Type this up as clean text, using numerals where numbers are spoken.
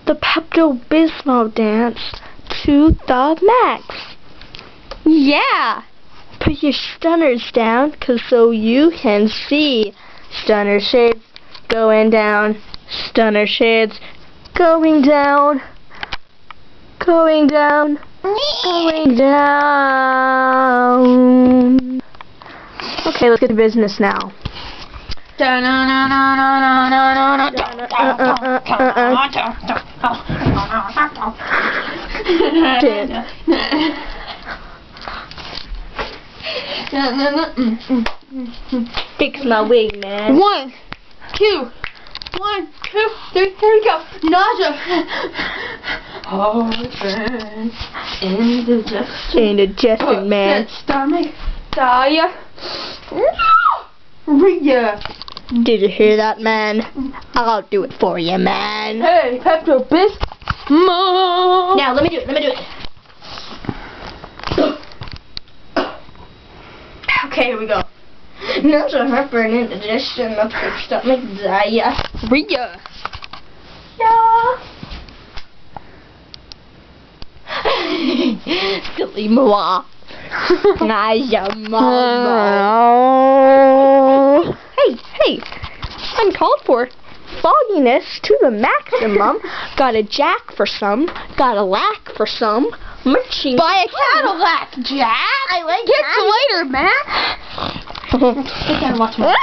the Pepto-Bismol dance to the max. Yeah. Put your stunners down, so you can see. Stunner shades going down. Stunner shades going down. Going down. Going down. Okay, let's get to business now. Fix my wig, man. 1, 2, 1, 2, 3, here we go. Nausea. Heartburn. Indigestion, man. Stomach. Diarrhea. Did you hear that, man? I'll do it for you, man. Hey, Pepto-Bismol. Now, let me do it. Okay, here we go. Nausea, heartburn, indigestion, upset stomach, diarrhea. Yeah. Silly moi. Nausea, mama. Hey, uncalled for. Fogginess to the maximum. Got a jack for some. Got a lack for some. Munching. Buy a Cadillac, Jack. I like Get you later, man. I gotta watch my